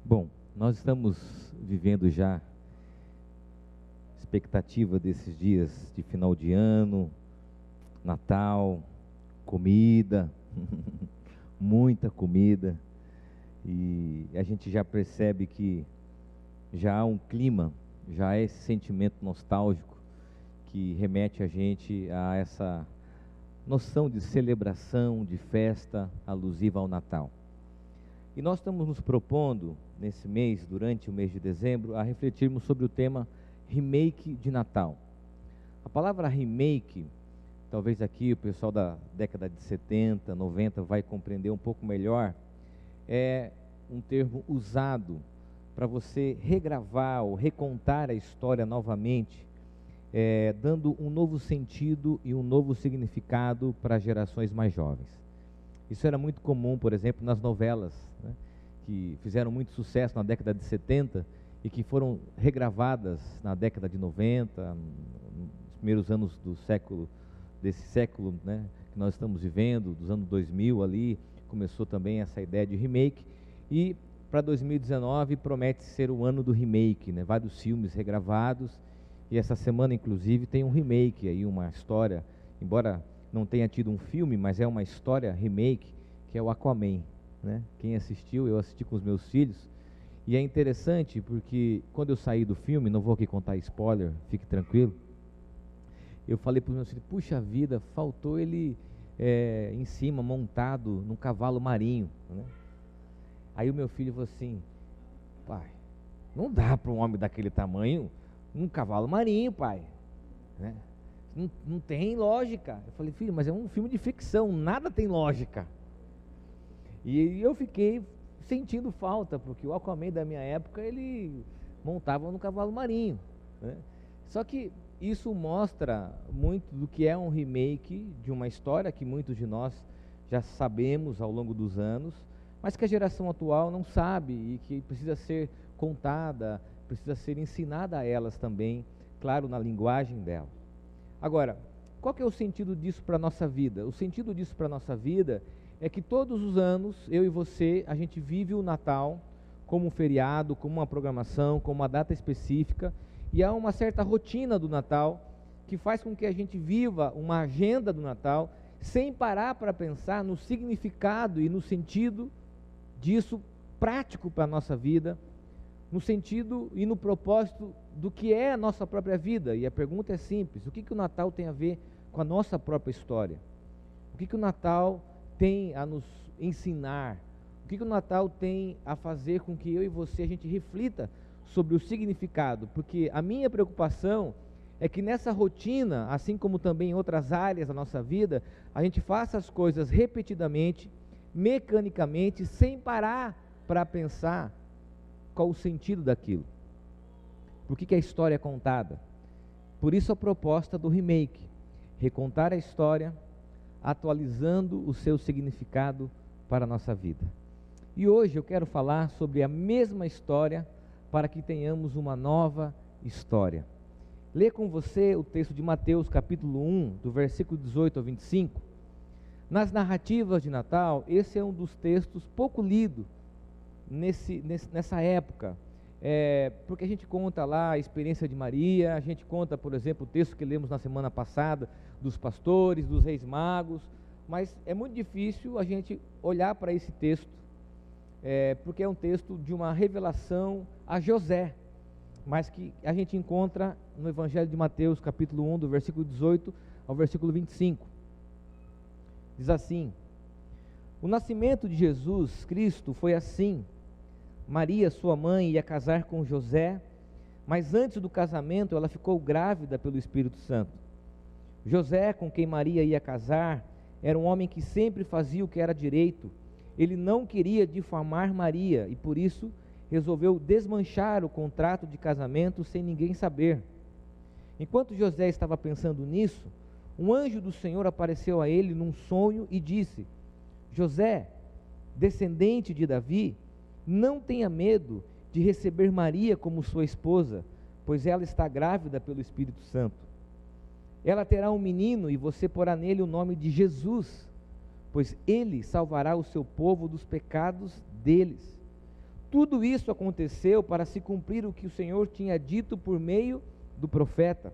Bom, nós estamos vivendo já expectativa desses dias de final de ano, Natal, comida, muita comida, e a gente já percebe que já há um clima, já há esse sentimento nostálgico que remete a gente a essa noção de celebração, de festa alusiva ao Natal. E nós estamos nos propondo, nesse mês, durante o mês de dezembro, a refletirmos sobre o tema remake de Natal. A palavra remake, talvez aqui o pessoal da década de 70, 90 vai compreender um pouco melhor, é um termo usado para você regravar ou recontar a história novamente, dando um novo sentido e um novo significado para gerações mais jovens. Isso era muito comum, por exemplo, nas novelas, né, que fizeram muito sucesso na década de 70 e que foram regravadas na década de 90, nos primeiros anos desse século, né, que nós estamos vivendo, dos anos 2000 ali, começou também essa ideia de remake, e para 2019 promete ser o ano do remake, né, vários filmes regravados, e essa semana inclusive tem um remake aí, uma história, embora não tenha tido um filme, mas é uma história remake, que é o Aquaman, né? Quem assistiu, eu assisti com os meus filhos, e é interessante porque quando eu saí do filme, não vou aqui contar spoiler, fique tranquilo, eu falei para os meus filhos, puxa vida, faltou ele em cima, montado num cavalo marinho, né? Aí o meu filho falou assim, pai, não dá para um homem daquele tamanho um cavalo marinho, pai, né? Não tem lógica. Eu falei, filho, mas é um filme de ficção, nada tem lógica. E eu fiquei sentindo falta, porque o Aquaman da minha época, ele montava no cavalo marinho, né? Só que isso mostra muito do que é um remake de uma história que muitos de nós já sabemos ao longo dos anos, mas que a geração atual não sabe e que precisa ser contada, precisa ser ensinada a elas também, claro, na linguagem dela. Agora, qual que é o sentido disso para a nossa vida? O sentido disso para a nossa vida é que todos os anos, eu e você, a gente vive o Natal como um feriado, como uma programação, como uma data específica, e há uma certa rotina do Natal que faz com que a gente viva uma agenda do Natal sem parar para pensar no significado e no sentido disso prático para a nossa vida, no sentido e no propósito do que é a nossa própria vida. E a pergunta é simples, o que o Natal tem a ver com a nossa própria história? O que o Natal tem a nos ensinar? O que o Natal tem a fazer com que eu e você, a gente reflita sobre o significado? Porque a minha preocupação é que nessa rotina, assim como também em outras áreas da nossa vida, a gente faça as coisas repetidamente, mecanicamente, sem parar para pensar qual o sentido daquilo. Por que a história é contada? Por isso a proposta do remake, recontar a história, atualizando o seu significado para a nossa vida. E hoje eu quero falar sobre a mesma história para que tenhamos uma nova história. Lê com você o texto de Mateus capítulo 1, do versículo 18 ao 25. Nas narrativas de Natal, esse é um dos textos pouco lido nessa época, porque a gente conta lá a experiência de Maria, a gente conta, por exemplo, o texto que lemos na semana passada, dos pastores, dos reis magos, mas é muito difícil a gente olhar para esse texto, porque é um texto de uma revelação a José, mas que a gente encontra no Evangelho de Mateus, capítulo 1, do versículo 18 ao versículo 25. Diz assim: o nascimento de Jesus Cristo foi assim. Maria, sua mãe, ia casar com José, mas antes do casamento ela ficou grávida pelo Espírito Santo. José, com quem Maria ia casar, era um homem que sempre fazia o que era direito. Ele não queria difamar Maria e por isso resolveu desmanchar o contrato de casamento sem ninguém saber. Enquanto José estava pensando nisso, um anjo do Senhor apareceu a ele num sonho e disse: José, descendente de Davi, não tenha medo de receber Maria como sua esposa, pois ela está grávida pelo Espírito Santo. Ela terá um menino e você porá nele o nome de Jesus, pois ele salvará o seu povo dos pecados deles. tudo isso aconteceu para se cumprir o que o Senhor tinha dito por meio do profeta: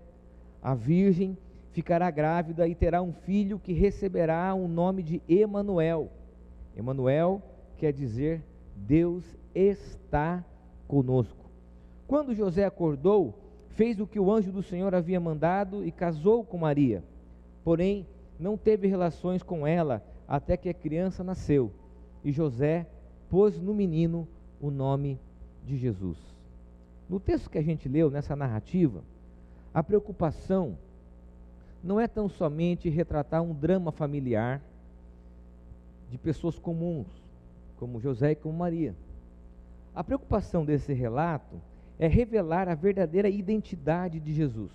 a virgem ficará grávida e terá um filho que receberá o nome de Emanuel. Emanuel quer dizer Deus está conosco. Quando José acordou, fez o que o anjo do Senhor havia mandado e casou com Maria. Porém, não teve relações com ela até que a criança nasceu. E José pôs no menino o nome de Jesus. No texto que a gente leu, nessa narrativa, a preocupação não é tão somente retratar um drama familiar de pessoas comuns, como José e como Maria. A preocupação desse relato é revelar a verdadeira identidade de Jesus.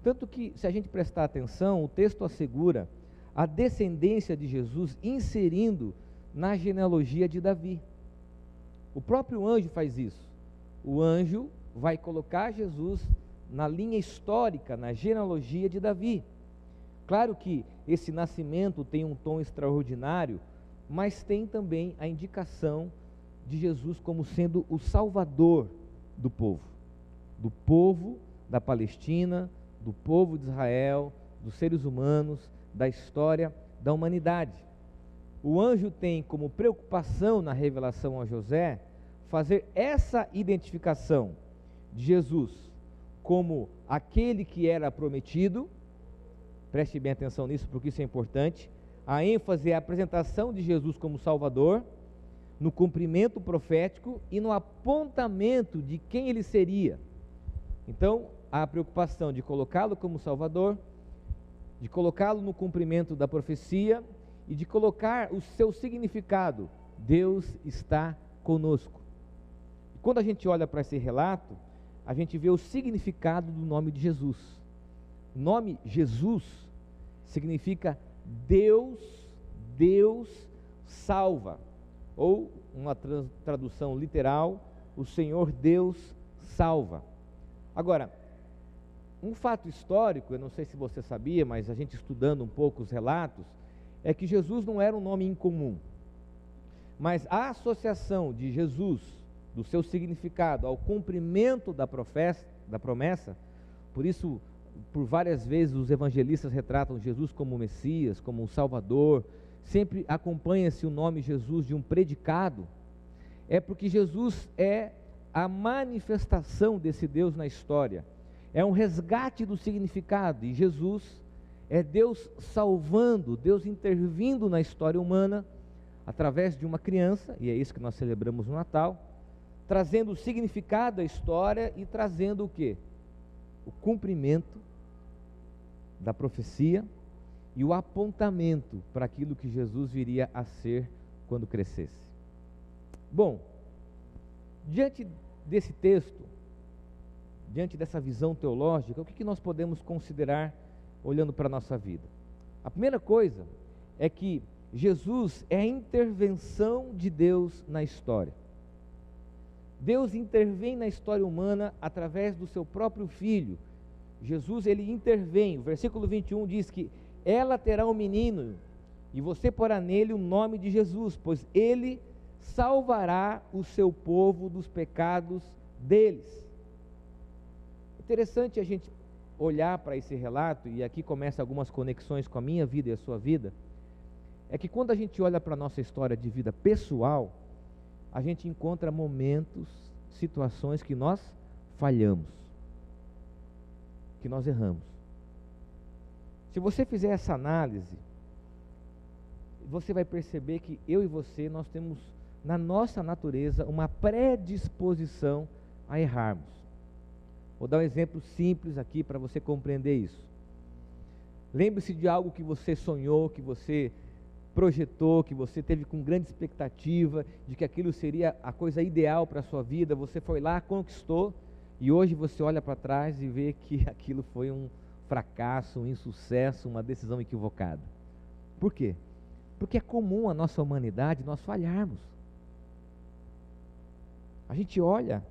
Tanto que, se a gente prestar atenção, o texto assegura a descendência de Jesus inserindo na genealogia de Davi. O próprio anjo faz isso. O anjo vai colocar Jesus na linha histórica, na genealogia de Davi. Claro que esse nascimento tem um tom extraordinário, mas tem também a indicação de Jesus como sendo o Salvador do povo da Palestina, do povo de Israel, dos seres humanos, da história da humanidade. O anjo tem como preocupação na revelação a José fazer essa identificação de Jesus como aquele que era prometido. Preste bem atenção nisso, porque isso é importante. A ênfase é a apresentação de Jesus como Salvador, no cumprimento profético e no apontamento de quem ele seria. Então, há a preocupação de colocá-lo como Salvador, de colocá-lo no cumprimento da profecia e de colocar o seu significado: Deus está conosco. Quando a gente olha para esse relato, a gente vê o significado do nome de Jesus. O nome Jesus significa Deus salva, ou uma tradução literal, o Senhor Deus salva. Agora, um fato histórico, eu não sei se você sabia, mas a gente estudando um pouco os relatos, é que Jesus não era um nome incomum, mas a associação de Jesus, do seu significado, ao cumprimento da promessa, por isso, por várias vezes os evangelistas retratam Jesus como o Messias, como o Salvador, sempre acompanha-se o nome Jesus de um predicado, é porque Jesus é a manifestação desse Deus na história, é um resgate do significado, e Jesus é Deus salvando, Deus intervindo na história humana, através de uma criança, e é isso que nós celebramos no Natal, trazendo o significado da história e trazendo o quê? O cumprimento da profecia e o apontamento para aquilo que Jesus viria a ser quando crescesse. Bom, diante desse texto, diante dessa visão teológica, o que nós podemos considerar olhando para a nossa vida? A primeira coisa é que Jesus é a intervenção de Deus na história. Deus intervém na história humana através do seu próprio Filho. Jesus, ele intervém. O versículo 21 diz que ela terá um menino e você porá nele o nome de Jesus, pois ele salvará o seu povo dos pecados deles. Interessante a gente olhar para esse relato, e aqui começam algumas conexões com a minha vida e a sua vida, é que quando a gente olha para a nossa história de vida pessoal, a gente encontra momentos, situações que nós falhamos, que nós erramos. Se você fizer essa análise, você vai perceber que eu e você, nós temos na nossa natureza uma predisposição a errarmos. Vou dar um exemplo simples aqui para você compreender isso. Lembre-se de algo que você sonhou, que você projetou, que você teve com grande expectativa de que aquilo seria a coisa ideal para a sua vida, você foi lá, conquistou, e hoje você olha para trás e vê que aquilo foi um fracasso, um insucesso, uma decisão equivocada. Por quê? Porque é comum a nossa humanidade nós falharmos. A gente olha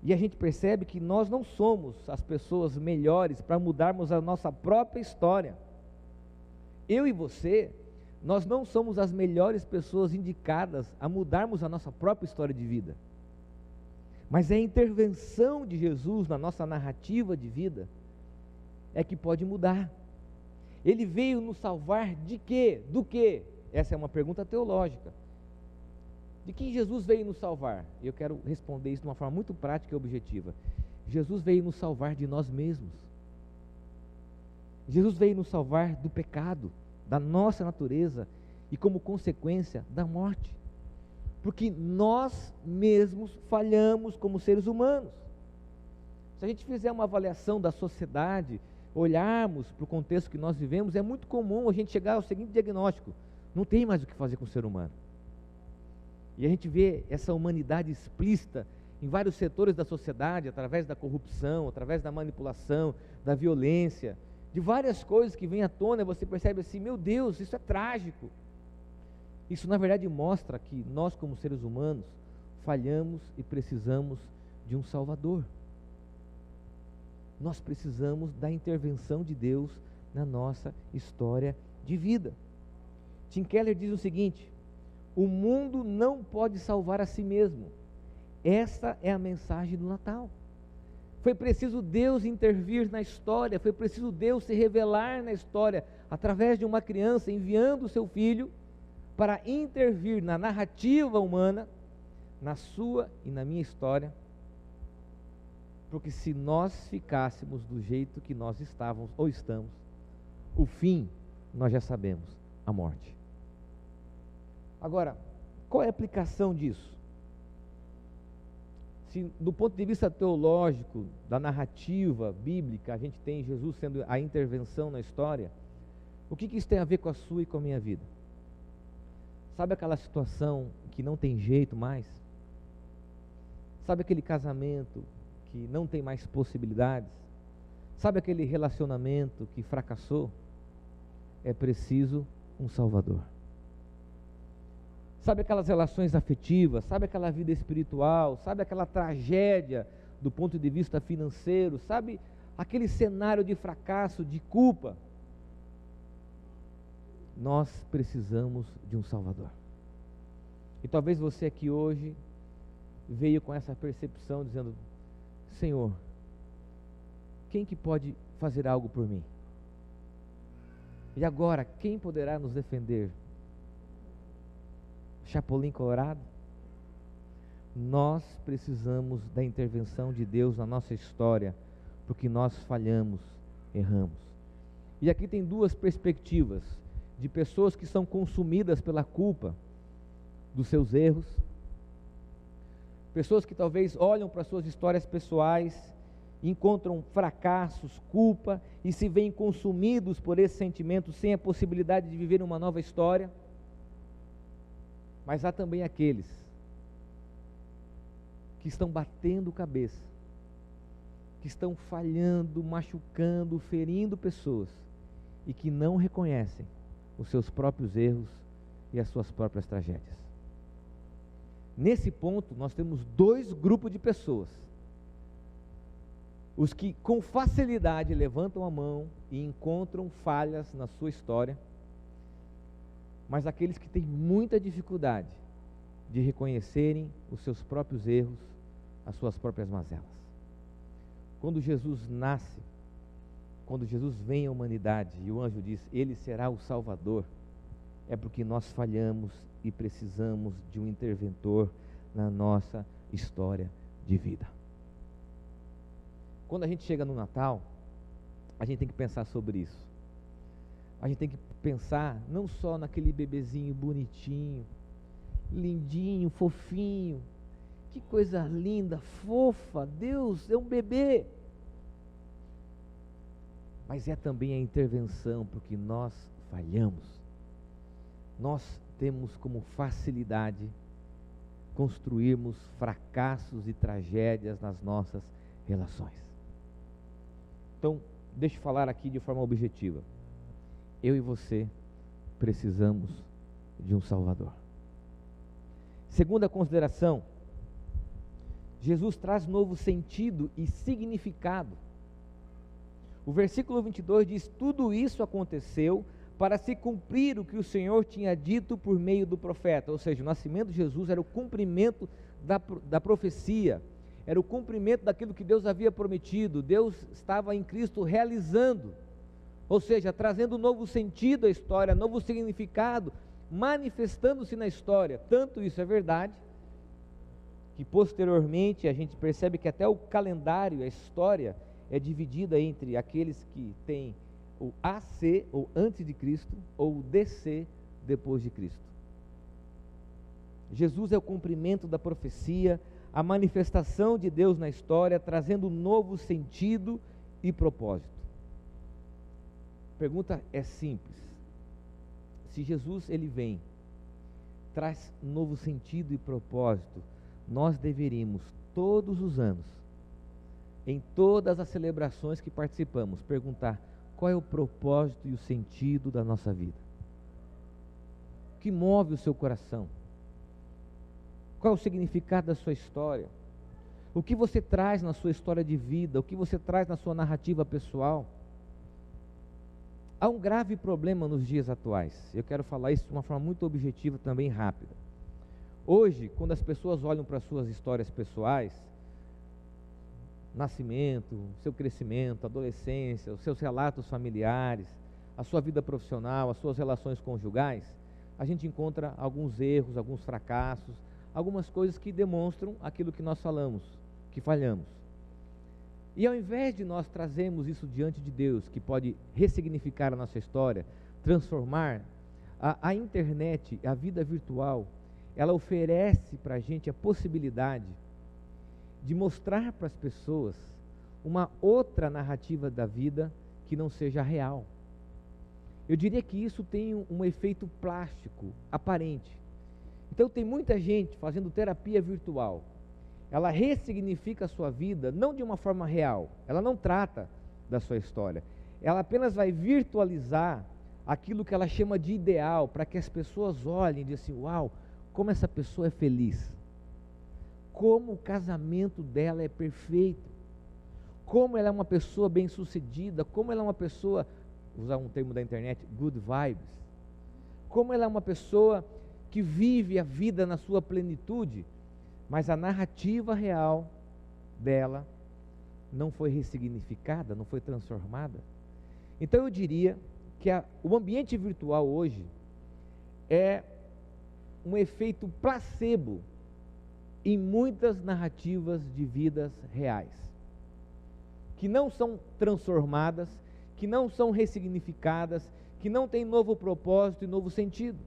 e a gente percebe que nós não somos as pessoas melhores para mudarmos a nossa própria história. Eu e você nós não somos as melhores pessoas indicadas a mudarmos a nossa própria história de vida, mas é a intervenção de Jesus na nossa narrativa de vida é que pode mudar. Ele veio nos salvar de quê? Do quê? Essa é uma pergunta teológica. De quem Jesus veio nos salvar? Eu quero responder isso de uma forma muito prática e objetiva. Jesus veio nos salvar de nós mesmos. Jesus veio nos salvar do pecado, da nossa natureza e, como consequência, da morte. Porque nós mesmos falhamos como seres humanos. Se a gente fizer uma avaliação da sociedade, olharmos para o contexto que nós vivemos, é muito comum a gente chegar ao seguinte diagnóstico: não tem mais o que fazer com o ser humano. E a gente vê essa humanidade explícita em vários setores da sociedade, através da corrupção, através da manipulação, da violência, de várias coisas que vêm à tona. Você percebe assim: meu Deus, isso é trágico. Isso na verdade mostra que nós, como seres humanos, falhamos e precisamos de um Salvador. Nós precisamos da intervenção de Deus na nossa história de vida. Tim Keller diz o seguinte: o mundo não pode salvar a si mesmo. Essa é a mensagem do Natal. Foi preciso Deus intervir na história, foi preciso Deus se revelar na história, através de uma criança, enviando o seu filho para intervir na narrativa humana, na sua e na minha história, porque se nós ficássemos do jeito que nós estávamos ou estamos, o fim nós já sabemos: a morte. Agora, qual é a aplicação disso? Se do ponto de vista teológico, da narrativa bíblica, a gente tem Jesus sendo a intervenção na história, o que isso tem a ver com a sua e com a minha vida? Sabe aquela situação que não tem jeito mais? Sabe aquele casamento que não tem mais possibilidades? Sabe aquele relacionamento que fracassou? É preciso um Salvador. Sabe aquelas relações afetivas? Sabe aquela vida espiritual? Sabe aquela tragédia do ponto de vista financeiro? Sabe aquele cenário de fracasso, de culpa? Nós precisamos de um Salvador. E talvez você aqui hoje veio com essa percepção dizendo: Senhor, quem que pode fazer algo por mim? E agora, quem poderá nos defender? Chapolin Colorado? Nós precisamos da intervenção de Deus na nossa história, porque nós falhamos, erramos. E aqui tem duas perspectivas de pessoas que são consumidas pela culpa dos seus erros, pessoas que talvez olham para suas histórias pessoais, encontram fracassos, culpa e se veem consumidos por esse sentimento sem a possibilidade de viver uma nova história. Mas há também aqueles que estão batendo cabeça, que estão falhando, machucando, ferindo pessoas e que não reconhecem os seus próprios erros e as suas próprias tragédias. Nesse ponto, nós temos dois grupos de pessoas: os que com facilidade levantam a mão e encontram falhas na sua história, mas aqueles que têm muita dificuldade de reconhecerem os seus próprios erros, as suas próprias mazelas. Quando Jesus nasce, quando Jesus vem à humanidade e o anjo diz: Ele será o Salvador, é porque nós falhamos e precisamos de um interventor na nossa história de vida. Quando a gente chega no Natal, a gente tem que pensar sobre isso. A gente tem que pensar não só naquele bebezinho bonitinho, lindinho, fofinho, que coisa linda, fofa, Deus é um bebê. Mas é também a intervenção, porque nós falhamos. Nós temos como facilidade construirmos fracassos e tragédias nas nossas relações. Então, deixa eu falar aqui de forma objetiva. Eu e você precisamos de um Salvador. Segunda consideração, Jesus traz novo sentido e significado. O versículo 22 diz: tudo isso aconteceu para se cumprir o que o Senhor tinha dito por meio do profeta. Ou seja, o nascimento de Jesus era o cumprimento da profecia, era o cumprimento daquilo que Deus havia prometido. Deus estava em Cristo realizando, ou seja, trazendo um novo sentido à história, novo significado, manifestando-se na história. Tanto isso é verdade, que posteriormente a gente percebe que até o calendário, a história, é dividida entre aqueles que têm o AC, ou antes de Cristo, ou o DC, depois de Cristo. Jesus é o cumprimento da profecia, a manifestação de Deus na história, trazendo um novo sentido e propósito. A pergunta é simples: se Jesus ele vem, traz novo sentido e propósito, nós deveríamos todos os anos, em todas as celebrações que participamos, perguntar: qual é o propósito e o sentido da nossa vida? O que move o seu coração? Qual é o significado da sua história? O que você traz na sua história de vida? O que você traz na sua narrativa pessoal? Há um grave problema nos dias atuais. Eu quero falar isso de uma forma muito objetiva, também rápida. Hoje, quando as pessoas olham para as suas histórias pessoais, nascimento, seu crescimento, adolescência, os seus relatos familiares, a sua vida profissional, as suas relações conjugais, a gente encontra alguns erros, alguns fracassos, algumas coisas que demonstram aquilo que nós falamos, que falhamos. E ao invés de nós trazermos isso diante de Deus, que pode ressignificar a nossa história, transformar, a internet, a vida virtual, ela oferece para a gente a possibilidade de mostrar para as pessoas uma outra narrativa da vida que não seja real. Eu diria que isso tem um efeito plástico, aparente. Então tem muita gente fazendo terapia virtual. Ela ressignifica a sua vida, não de uma forma real. Ela não trata da sua história. Ela apenas vai virtualizar aquilo que ela chama de ideal, para que as pessoas olhem e digam assim: uau, como essa pessoa é feliz. Como o casamento dela é perfeito, como ela é uma pessoa bem-sucedida, como ela é uma pessoa, usar um termo da internet, good vibes, como ela é uma pessoa que vive a vida na sua plenitude, mas a narrativa real dela não foi ressignificada, não foi transformada. Então eu diria que o ambiente virtual hoje é um efeito placebo em muitas narrativas de vidas reais, que não são transformadas, que não são ressignificadas, que não têm novo propósito e novo sentido.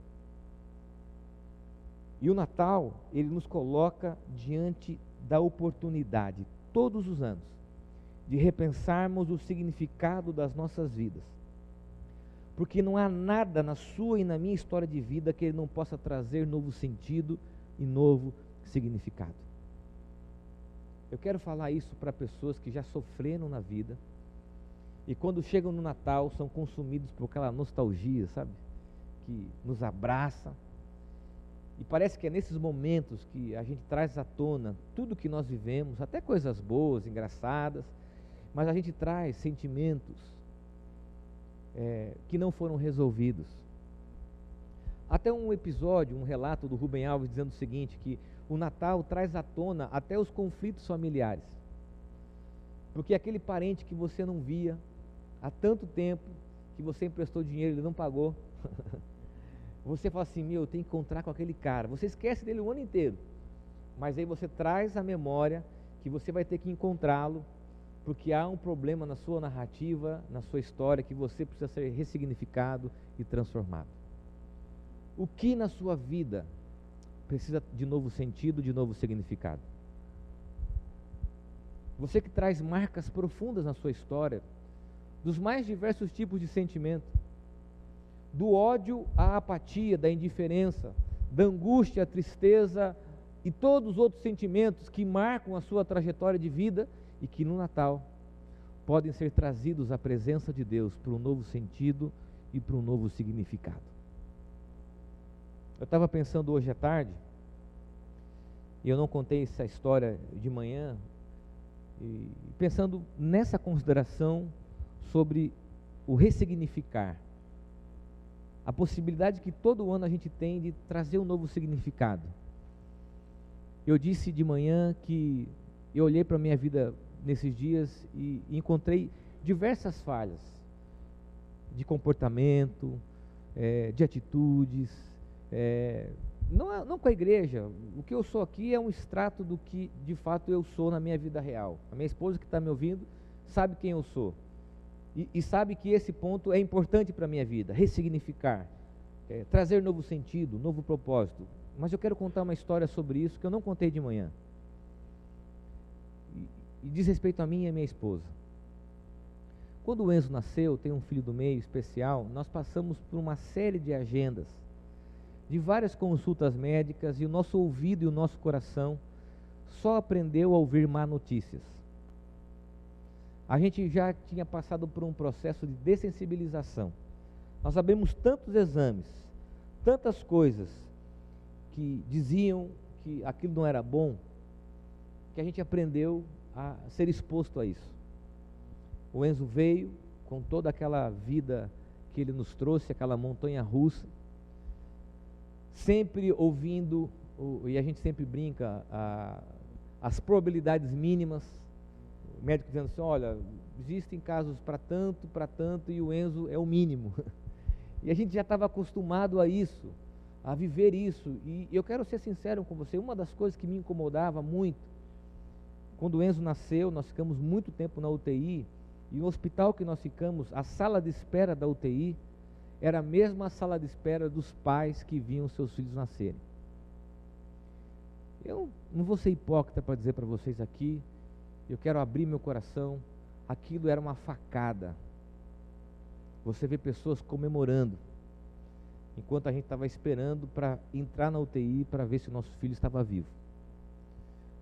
E o Natal, ele nos coloca diante da oportunidade, todos os anos, de repensarmos o significado das nossas vidas, porque não há nada na sua e na minha história de vida que ele não possa trazer novo sentido e novo significado. Eu quero falar isso para pessoas que já sofreram na vida e quando chegam no Natal são consumidos por aquela nostalgia, sabe? Que nos abraça. E parece que é nesses momentos que a gente traz à tona tudo que nós vivemos, até coisas boas, engraçadas, mas a gente traz sentimentos que não foram resolvidos. Até um episódio, um relato do Rubem Alves dizendo o seguinte, que o Natal traz à tona até os conflitos familiares, porque aquele parente que você não via há tanto tempo, que você emprestou dinheiro, ele não pagou, você fala assim: meu, eu tenho que encontrar com aquele cara. Você esquece dele o ano inteiro, mas aí você traz à memória que você vai ter que encontrá-lo, porque há um problema na sua narrativa, na sua história, que você precisa ser ressignificado e transformado. O que na sua vida precisa de novo sentido, de novo significado? Você que traz marcas profundas na sua história, dos mais diversos tipos de sentimento, do ódio à apatia, da indiferença, da angústia à tristeza e todos os outros sentimentos que marcam a sua trajetória de vida e que no Natal podem ser trazidos à presença de Deus para um novo sentido e para um novo significado. Eu estava pensando hoje à tarde, e eu não contei essa história de manhã, e pensando nessa consideração sobre o ressignificar a possibilidade que todo ano a gente tem de trazer um novo significado. Eu disse de manhã que eu olhei para a minha vida nesses dias e encontrei diversas falhas de comportamento, de atitudes, não com a igreja. O que eu sou aqui é um extrato do que de fato eu sou na minha vida real. A minha esposa que está me ouvindo sabe quem eu sou e sabe que esse ponto é importante para a minha vida, ressignificar, trazer novo sentido, novo propósito. Mas eu quero contar uma história sobre isso que eu não contei de manhã. E diz respeito a mim e a minha esposa. Quando o Enzo nasceu, tem um filho do meio especial, nós passamos por uma série de agendas, de várias consultas médicas, e o nosso ouvido e o nosso coração só aprendeu a ouvir má notícias. A gente já tinha passado por um processo de dessensibilização. Nós sabemos tantos exames, tantas coisas que diziam que aquilo não era bom, que a gente aprendeu a ser exposto a isso. O Enzo veio com toda aquela vida que ele nos trouxe, aquela montanha russa, sempre ouvindo, e a gente sempre brinca, as probabilidades mínimas. O médico dizendo assim: olha, existem casos para tanto, e o Enzo é o mínimo. E a gente já estava acostumado a isso, a viver isso. E eu quero ser sincero com você, uma das coisas que me incomodava muito, quando o Enzo nasceu, nós ficamos muito tempo na UTI, e no hospital que nós ficamos, a sala de espera da UTI era a mesma sala de espera dos pais que viam seus filhos nascerem. Eu não vou ser hipócrita para dizer para vocês aqui, eu quero abrir meu coração, aquilo era uma facada. Você vê pessoas comemorando, enquanto a gente estava esperando para entrar na UTI para ver se o nosso filho estava vivo.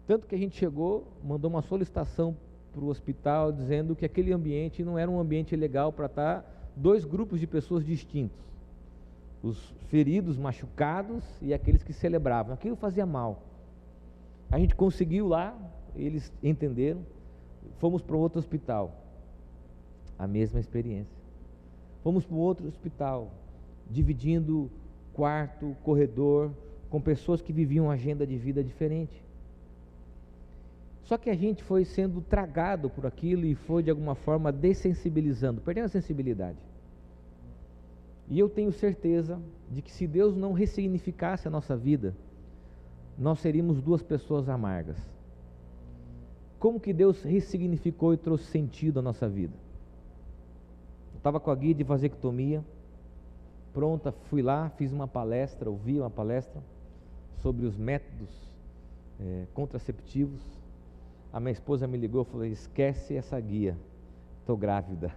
Tanto que a gente chegou, mandou uma solicitação para o hospital dizendo que aquele ambiente não era um ambiente legal para estar dois grupos de pessoas distintos, os feridos, machucados e aqueles que celebravam. Aquilo fazia mal. A gente conseguiu lá, eles entenderam, fomos para outro hospital, a mesma experiência. Fomos para um outro hospital, dividindo quarto, corredor, com pessoas que viviam uma agenda de vida diferente. Só que a gente foi sendo tragado por aquilo e foi de alguma forma dessensibilizando, perdendo a sensibilidade. E eu tenho certeza de que se Deus não ressignificasse a nossa vida, nós seríamos duas pessoas amargas. Como que Deus ressignificou e trouxe sentido à nossa vida? Eu estava com a guia de vasectomia pronta, fui lá, fiz uma palestra, ouvi uma palestra sobre os métodos contraceptivos. A minha esposa me ligou e falou: esquece essa guia, estou grávida.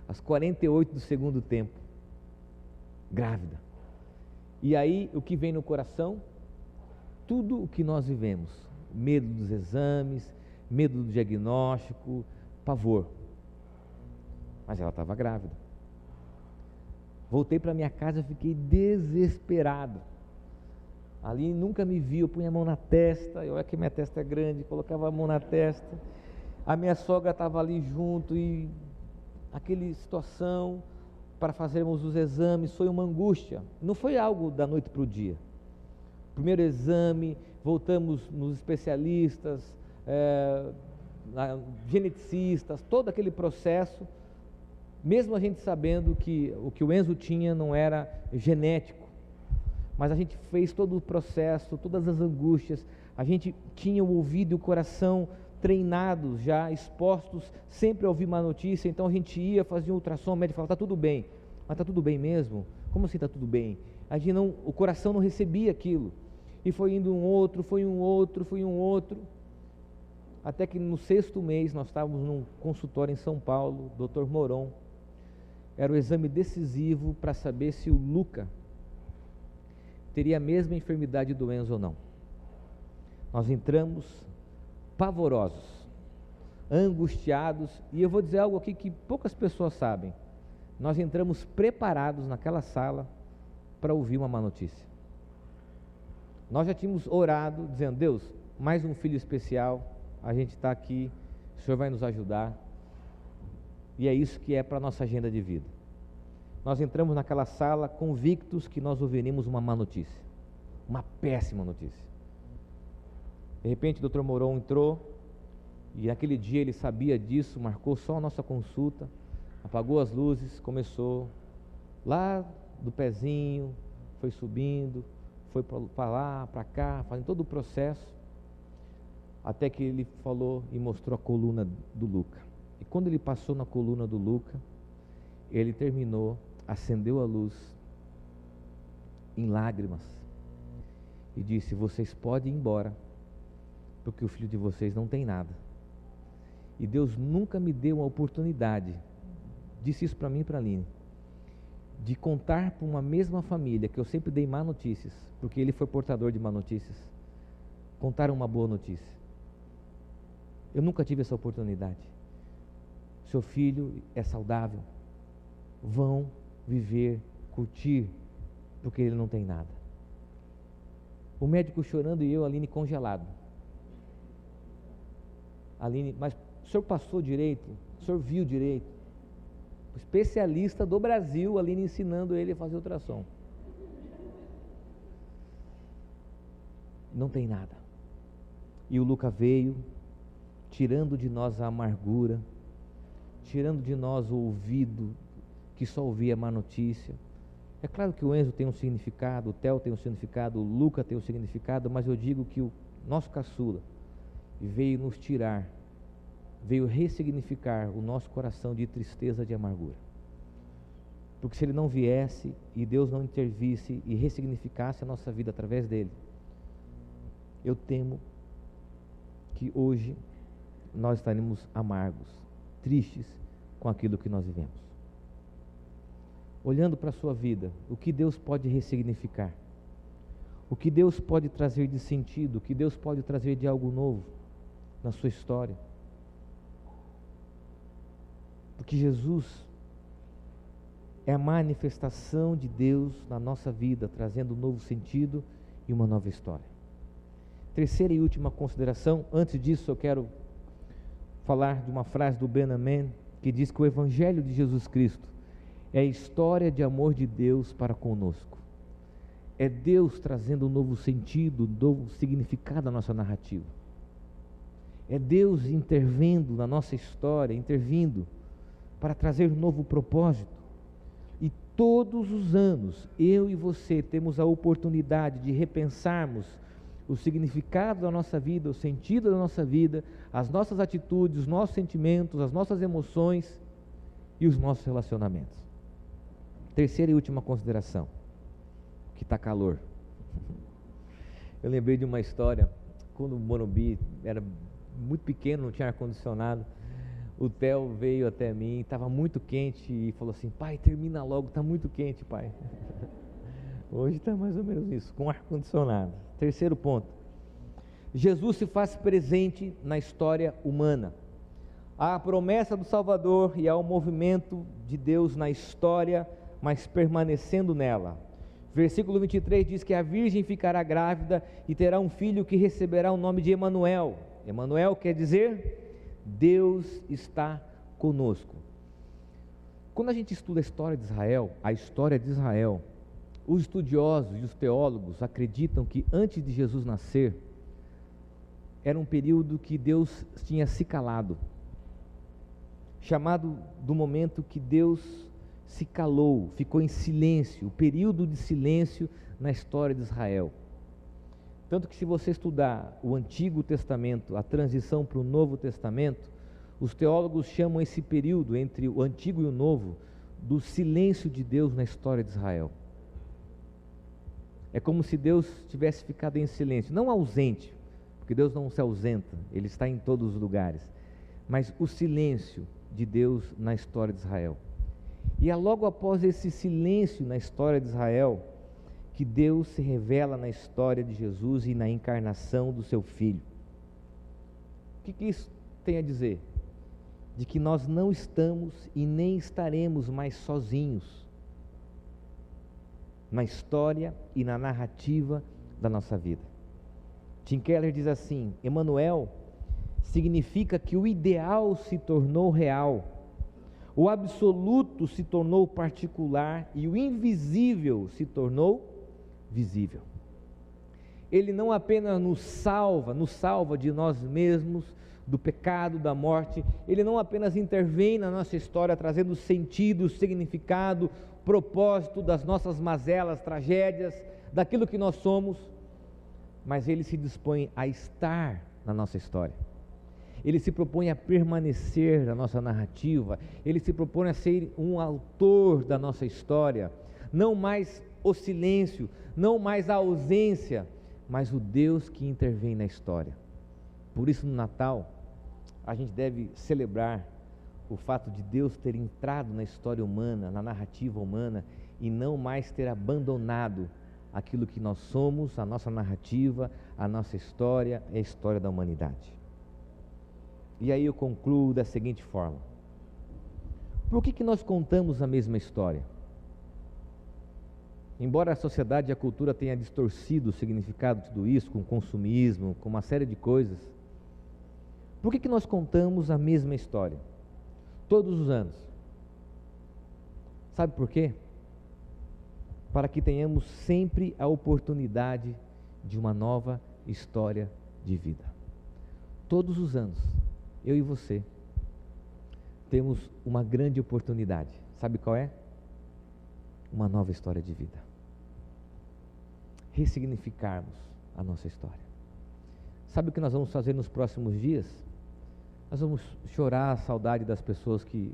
Às 48 do segundo tempo, grávida. E aí, o que vem no coração? Tudo o que nós vivemos, medo dos exames, medo do diagnóstico, pavor. Mas ela estava grávida. Voltei para minha casa, fiquei desesperado. Ali nunca me viu, eu punha a mão na testa, olha que minha testa é grande, colocava a mão na testa. A minha sogra estava ali junto e aquela situação para fazermos os exames foi uma angústia. Não foi algo da noite para o dia. Primeiro exame, voltamos nos especialistas, geneticistas, todo aquele processo, mesmo a gente sabendo que o que o Enzo tinha não era genético. Mas a gente fez todo o processo, todas as angústias, a gente tinha o ouvido e o coração treinados já, expostos sempre a ouvir uma notícia. Então a gente ia, fazia um ultrassom, o médico falava: está tudo bem. Mas está tudo bem mesmo? Como assim está tudo bem? A gente não, o coração não recebia aquilo, e foi indo um outro, até que no 6º mês nós estávamos num consultório em São Paulo, Dr. Moron, era o exame decisivo para saber se o Luca teria a mesma enfermidade do Enzo ou não. Nós entramos pavorosos, angustiados, e eu vou dizer algo aqui que poucas pessoas sabem. Nós entramos preparados naquela sala para ouvir uma má notícia. Nós já tínhamos orado, dizendo: Deus, mais um filho especial, a gente está aqui, o Senhor vai nos ajudar, e é isso que é para a nossa agenda de vida. nós entramos naquela sala convictos que nós ouviríamos uma má notícia, uma péssima notícia. De repente o Dr. Moron entrou, e naquele dia ele sabia disso, marcou só a nossa consulta, apagou as luzes, começou lá do pezinho, foi subindo, foi para lá, para cá, fazendo todo o processo, até que ele falou e mostrou a coluna do Luca. E quando ele passou na coluna do Luca, ele terminou, acendeu a luz em lágrimas e disse: vocês podem ir embora, porque o filho de vocês não tem nada. E Deus nunca me deu uma oportunidade, disse isso para mim e para a Aline, de contar para uma mesma família que eu sempre dei má notícias, porque ele foi portador de má notícias, contar uma boa notícia. Eu nunca tive essa oportunidade. Seu filho é saudável, vão viver, curtir, porque ele não tem nada. O médico chorando e eu, Aline, congelado. Aline, mas o senhor passou direito? O senhor viu direito? O especialista do Brasil, Aline, ensinando ele a fazer ultrassom. Não tem nada. E o Luca veio, tirando de nós a amargura, tirando de nós o ouvido que só ouvia má notícia. É claro que o Enzo tem um significado, o Theo tem um significado, o Luca tem um significado, mas eu digo que o nosso caçula veio nos tirar, veio ressignificar o nosso coração de tristeza, de amargura. Porque se ele não viesse e Deus não intervisse e ressignificasse a nossa vida através dele, eu temo que hoje nós estaremos amargos, tristes com aquilo que nós vivemos. Olhando para a sua vida, o que Deus pode ressignificar? O que Deus pode trazer de sentido? O que Deus pode trazer de algo novo na sua história? Porque Jesus é a manifestação de Deus na nossa vida, trazendo um novo sentido e uma nova história. Terceira e última consideração. Antes disso, eu quero falar de uma frase do Ben Amen, que diz que o Evangelho de Jesus Cristo é a história de amor de Deus para conosco. É Deus trazendo um novo sentido, um novo significado à nossa narrativa. É Deus intervindo na nossa história, intervindo para trazer um novo propósito. E todos os anos, eu e você temos a oportunidade de repensarmos o significado da nossa vida, o sentido da nossa vida, as nossas atitudes, os nossos sentimentos, as nossas emoções e os nossos relacionamentos. Terceira e última consideração, que está calor. Eu lembrei de uma história, quando o Morumbi era muito pequeno, não tinha ar-condicionado, o Theo veio até mim, estava muito quente e falou assim: pai, termina logo, está muito quente, pai. Hoje está mais ou menos isso, com ar-condicionado. Terceiro ponto, Jesus se faz presente na história humana. Há a promessa do Salvador e há o movimento de Deus na história, mas permanecendo nela. Versículo 23 diz que a virgem ficará grávida e terá um filho que receberá o nome de Emanuel. Emanuel quer dizer Deus está conosco. Quando a gente estuda a história de Israel, os estudiosos e os teólogos acreditam que antes de Jesus nascer, era um período que Deus tinha se calado, chamado do momento que Deus se calou, ficou em silêncio, o período de silêncio na história de Israel. Tanto que se você estudar o Antigo Testamento, a transição para o Novo Testamento, os teólogos chamam esse período entre o Antigo e o Novo do silêncio de Deus na história de Israel. É como se Deus tivesse ficado em silêncio, não ausente, porque Deus não se ausenta, Ele está em todos os lugares, mas o silêncio de Deus na história de Israel. E é logo após esse silêncio na história de Israel que Deus se revela na história de Jesus e na encarnação do seu Filho. O que isso tem a dizer? De que nós não estamos e nem estaremos mais sozinhos na história e na narrativa da nossa vida. Tim Keller diz assim: Emanuel significa que o ideal se tornou real. O absoluto se tornou particular e o invisível se tornou visível. Ele não apenas nos salva de nós mesmos, do pecado, da morte. Ele não apenas intervém na nossa história, trazendo sentido, significado, propósito das nossas mazelas, tragédias, daquilo que nós somos, mas Ele se dispõe a estar na nossa história. Ele se propõe a permanecer na nossa narrativa. Ele se propõe a ser um autor da nossa história. Não mais o silêncio, não mais a ausência, mas o Deus que intervém na história. Por isso, no Natal, a gente deve celebrar o fato de Deus ter entrado na história humana, na narrativa humana, e não mais ter abandonado aquilo que nós somos, a nossa narrativa, a nossa história, a história da humanidade. E aí eu concluo da seguinte forma: por que nós contamos a mesma história? Embora a sociedade e a cultura tenha distorcido o significado de tudo isso, com consumismo, com uma série de coisas, por que nós contamos a mesma história? Todos os anos. Sabe por quê? Para que tenhamos sempre a oportunidade de uma nova história de vida. Todos os anos, eu e você, temos uma grande oportunidade. Sabe qual é? Uma nova história de vida. Ressignificarmos a nossa história. Sabe o que nós vamos fazer nos próximos dias? Nós vamos chorar a saudade das pessoas que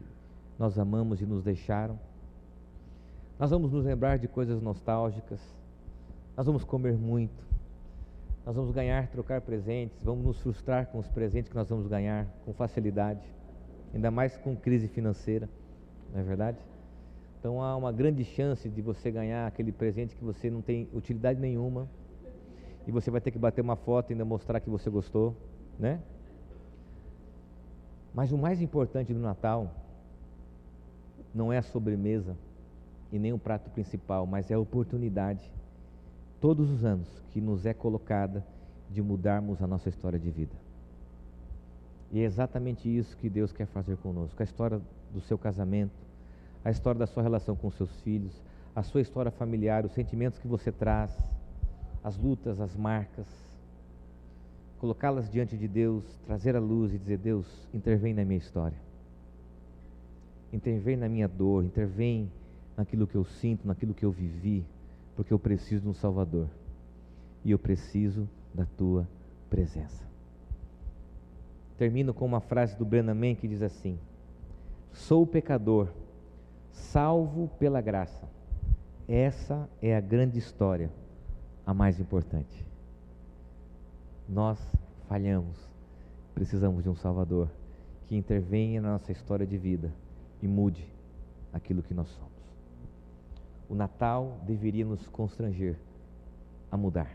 nós amamos e nos deixaram. Nós vamos nos lembrar de coisas nostálgicas. Nós vamos comer muito. Nós vamos trocar presentes. Vamos nos frustrar com os presentes que nós vamos ganhar com facilidade. Ainda mais com crise financeira, não é verdade? Então há uma grande chance de você ganhar aquele presente que você não tem utilidade nenhuma, e você vai ter que bater uma foto e ainda mostrar que você gostou, né? Mas o mais importante do Natal não é a sobremesa e nem o prato principal, mas é a oportunidade, todos os anos, que nos é colocada de mudarmos a nossa história de vida. E é exatamente isso que Deus quer fazer conosco. A história do seu casamento, a história da sua relação com seus filhos, a sua história familiar, os sentimentos que você traz, as lutas, as marcas, colocá-las diante de Deus, trazer a luz e dizer: Deus, intervém na minha história, intervém na minha dor, intervém naquilo que eu sinto, naquilo que eu vivi, porque eu preciso de um Salvador, e eu preciso da tua presença. Termino com uma frase do Branham Mann que diz assim: sou pecador, salvo pela graça. Essa é a grande história, a mais importante. Nós falhamos, precisamos de um Salvador que intervenha na nossa história de vida e mude aquilo que nós somos. O Natal deveria nos constranger a mudar,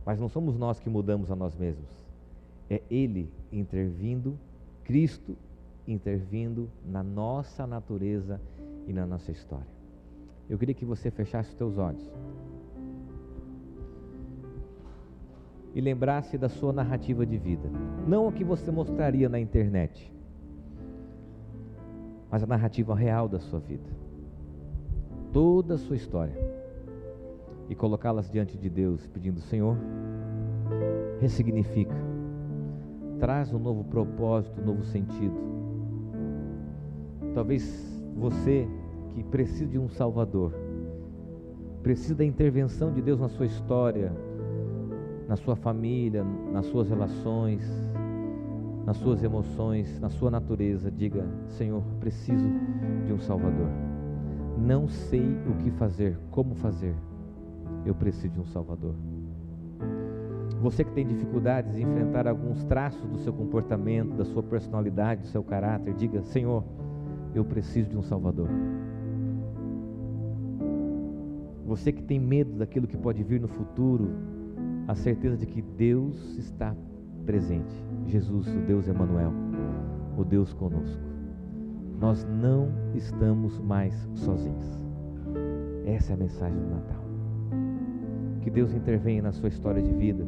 mas não somos nós que mudamos a nós mesmos, é Ele intervindo, Cristo intervindo na nossa natureza e na nossa história. Eu queria que você fechasse os teus olhos e lembrasse da sua narrativa de vida, não o que você mostraria na internet, mas a narrativa real da sua vida, toda a sua história, e colocá-las diante de Deus, pedindo: Senhor, ressignifica, traz um novo propósito, um novo sentido. Talvez você que precisa de um Salvador, precisa da intervenção de Deus na sua história, na sua família, nas suas relações, nas suas emoções, na sua natureza. Diga: Senhor, preciso de um Salvador. Não sei o que fazer, como fazer. Eu preciso de um Salvador. Você que tem dificuldades em enfrentar alguns traços do seu comportamento, da sua personalidade, do seu caráter, diga: Senhor, eu preciso de um Salvador. Você que tem medo daquilo que pode vir no futuro, a certeza de que Deus está presente. Jesus, o Deus Emanuel, o Deus conosco. Nós não estamos mais sozinhos. Essa é a mensagem do Natal. Que Deus intervenha na sua história de vida,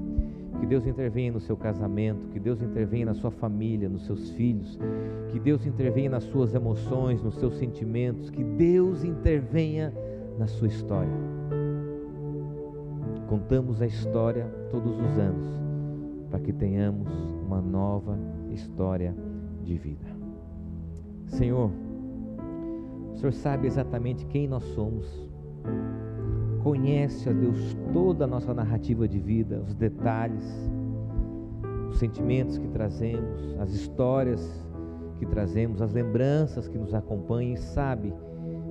Que Deus intervenha no seu casamento, que Deus intervenha na sua família, nos seus filhos, que Deus intervenha nas suas emoções, nos seus sentimentos, que Deus intervenha na sua história. Contamos a história todos os anos, para que tenhamos uma nova história de vida. Senhor, o Senhor sabe exatamente quem nós somos, conhece, ó Deus, toda a nossa narrativa de vida, os detalhes, os sentimentos que trazemos, as histórias que trazemos, as lembranças que nos acompanham, e sabe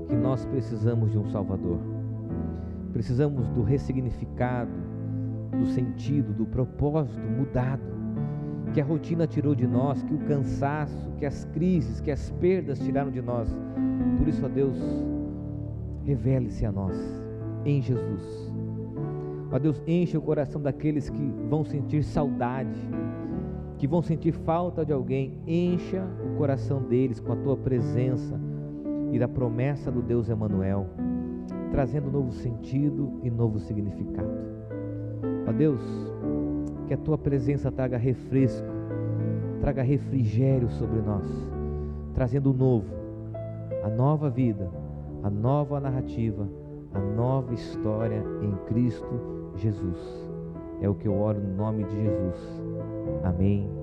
que nós precisamos de um Salvador. Precisamos do ressignificado, do sentido, do propósito mudado, que a rotina tirou de nós, que o cansaço, que as crises, que as perdas tiraram de nós. Por isso, ó Deus, revele-se a nós em Jesus. Ó Deus, enche o coração daqueles que vão sentir saudade, que vão sentir falta de alguém. Encha o coração deles com a tua presença e da promessa do Deus Emanuel, trazendo novo sentido e novo significado. Ó Deus, que a tua presença traga refresco, traga refrigério sobre nós, trazendo o novo, a nova vida, a nova narrativa, a nova história em Cristo Jesus. É o que eu oro no nome de Jesus. Amém.